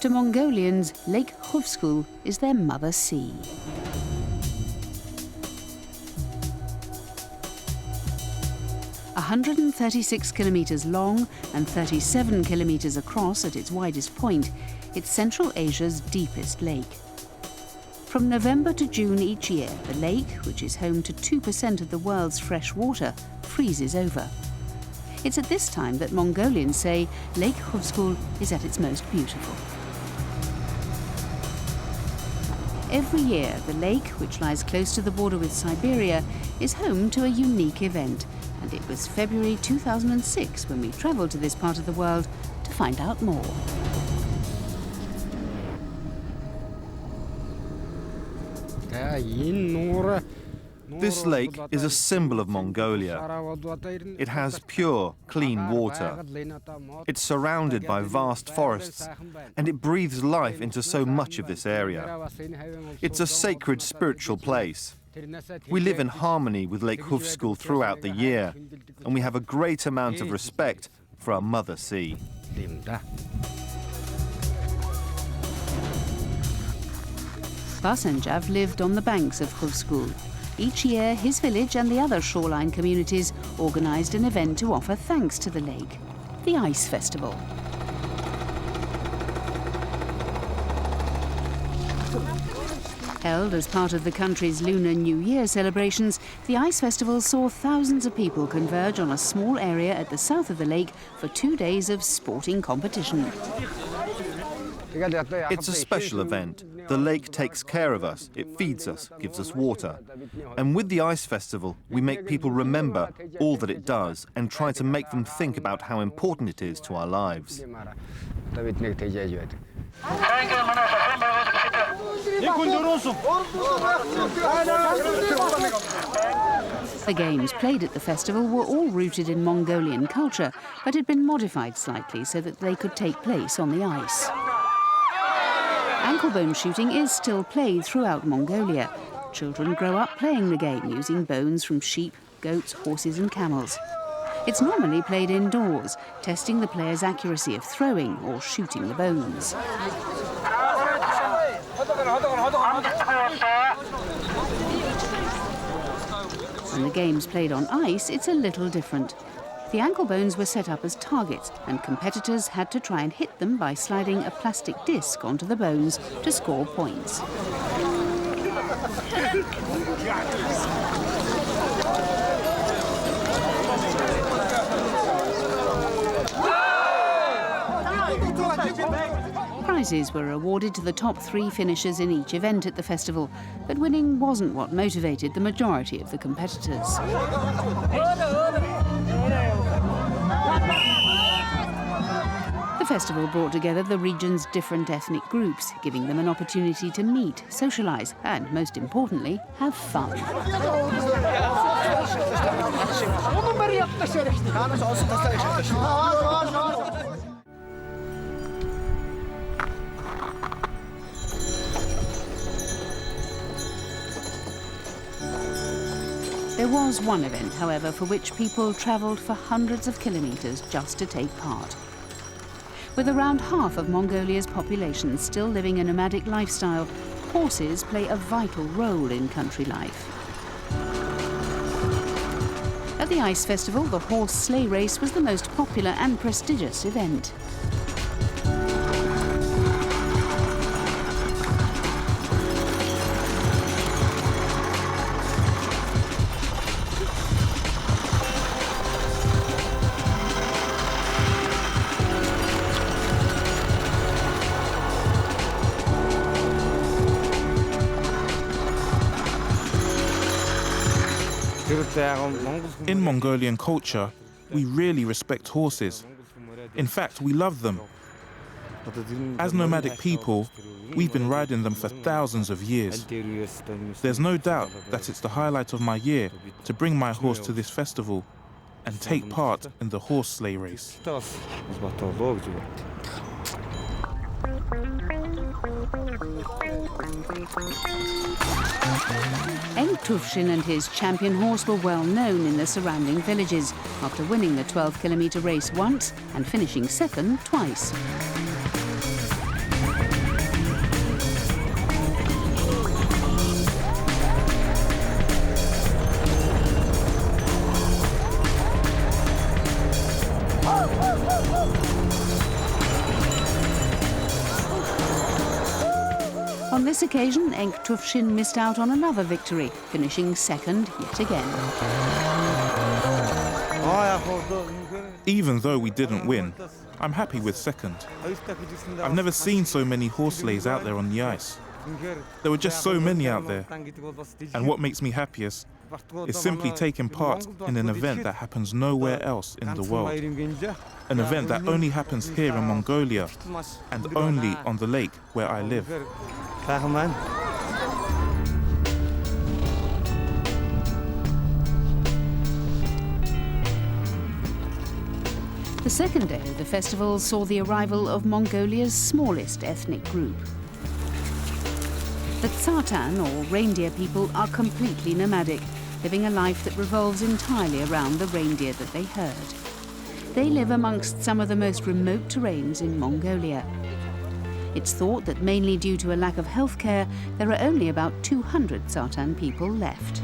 To Mongolians, Lake Khuvsgul is their mother sea. "136 kilometers long and 37 kilometers across at its widest point, it's Central Asia's deepest lake. From November to June each year, the lake, which is home to 2% of the world's fresh water, freezes over. It's at this time that Mongolians say Lake Khuvsgul is at its most beautiful. Every year, the lake, which lies close to the border with Siberia, is home to a unique event, and it was February 2006 when we travelled to this part of the world to find out more. This lake is a symbol of Mongolia. It has pure, clean water. It's surrounded by vast forests, and it breathes life into so much of this area. It's a sacred spiritual place. We live in harmony with Lake Khuvsgul throughout the year, and we have a great amount of respect for our mother sea. Barsanjav lived on the banks of Khuvsgul. Each year, his village and the other shoreline communities organised an event to offer thanks to the lake, the Ice Festival. Held as part of the country's Lunar New Year celebrations, the Ice Festival saw thousands of people converge on a small area at the south of the lake for 2 days of sporting competition. It's a special event. The lake takes care of us, it feeds us, gives us water. And with the Ice Festival, we make people remember all that it does and try to make them think about how important it is to our lives. The games played at the festival were all rooted in Mongolian culture, but had been modified slightly so that they could take place on the ice. Anklebone shooting is still played throughout Mongolia. Children grow up playing the game using bones from sheep, goats, horses and camels. It's normally played indoors, testing the player's accuracy of throwing or shooting the bones. When the game's played on ice, it's a little different. The ankle bones were set up as targets, and competitors had to try and hit them by sliding a plastic disc onto the bones to score points. Prizes were awarded to the top 3 finishers in each event at the festival, but winning wasn't what motivated the majority of the competitors. The festival brought together the region's different ethnic groups, giving them an opportunity to meet, socialise, and, most importantly, have fun. There was one event, however, for which people travelled for hundreds of kilometres just to take part. With around half of Mongolia's population still living a nomadic lifestyle, horses play a vital role in country life. At the Ice Festival, the Horse Sleigh Race was the most popular and prestigious event. In Mongolian culture, we really respect horses. In fact, we love them. As nomadic people, we've been riding them for thousands of years. There's no doubt that it's the highlight of my year to bring my horse to this festival and take part in the Horse Sleigh Race. Anklebone and his champion horse were well known in the surrounding villages after winning the 12-kilometre race once and finishing second twice. this occasion, Khuvsgul missed out on another victory, finishing second yet again. Even though we didn't win, I'm happy with second. I've never seen so many horse sleighs out there on the ice. There were just so many out there. And what makes me happiest is simply taking part in an event that happens nowhere else in the world. An event that only happens here in Mongolia and only on the lake where I live. The second day of the festival saw the arrival of Mongolia's smallest ethnic group. The Tsartan, or reindeer people, are completely nomadic, living a life that revolves entirely around the reindeer that they herd. They live amongst some of the most remote terrains in Mongolia. It's thought that mainly due to a lack of healthcare, there are only about 200 Tsartan people left.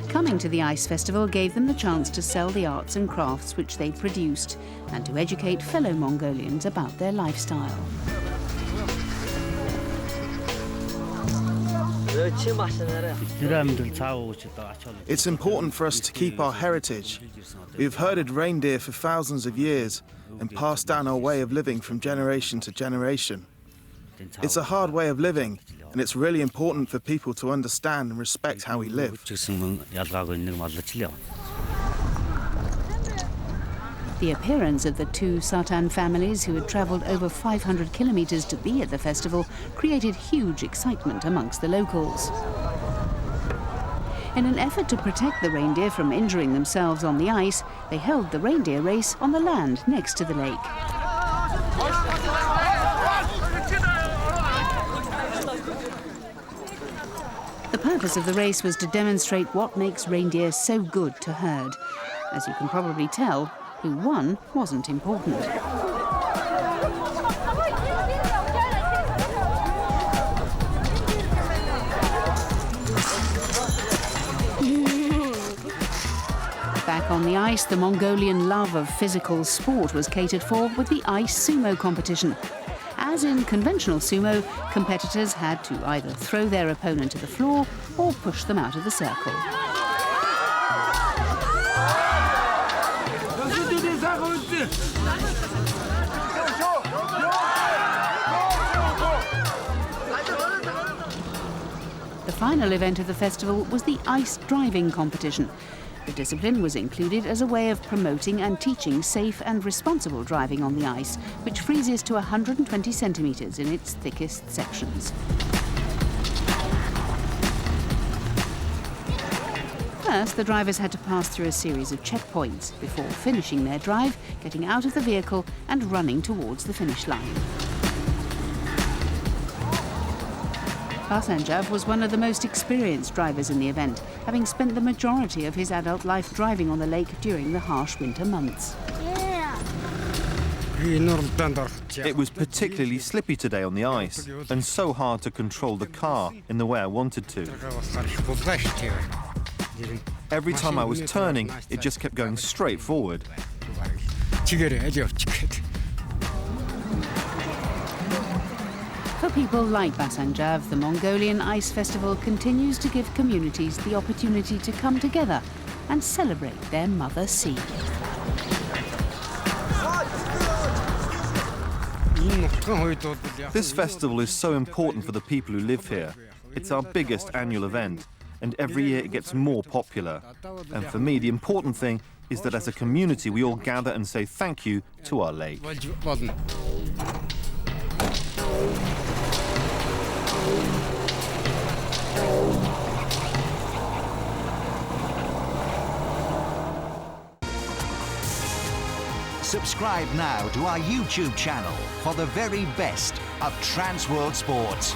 Coming to the Ice Festival gave them the chance to sell the arts and crafts which they'd produced and to educate fellow Mongolians about their lifestyle. It's important for us to keep our heritage. We've herded reindeer for thousands of years and passed down our way of living from generation to generation. It's a hard way of living, and it's really important for people to understand and respect how we live. The appearance of the two Tsartan families who had travelled over 500 kilometres to be at the festival created huge excitement amongst the locals. In an effort to protect the reindeer from injuring themselves on the ice, they held the reindeer race on the land next to the lake. The purpose of the race was to demonstrate what makes reindeer so good to herd. As you can probably tell, who won wasn't important. Back on the ice, the Mongolian love of physical sport was catered for with the Ice Sumo Competition. As in conventional sumo, competitors had to either throw their opponent to the floor or push them out of the circle. The final event of the festival was the ice driving competition. The discipline was included as a way of promoting and teaching safe and responsible driving on the ice, which freezes to 120 centimetres in its thickest sections. First, the drivers had to pass through a series of checkpoints before finishing their drive, getting out of the vehicle and running towards the finish line. Basanjav was one of the most experienced drivers in the event, having spent the majority of his adult life driving on the lake during the harsh winter months. It was particularly slippy today on the ice, and so hard to control the car in the way I wanted to. Every time I was turning, it just kept going straight forward. For people like Basanjav, the Mongolian Ice Festival continues to give communities the opportunity to come together and celebrate their mother sea. This festival is so important for the people who live here. It's our biggest annual event, and every year it gets more popular. And for me, the important thing is that as a community we all gather and say thank you to our lake. Subscribe now to our YouTube channel for the very best of Trans World Sports.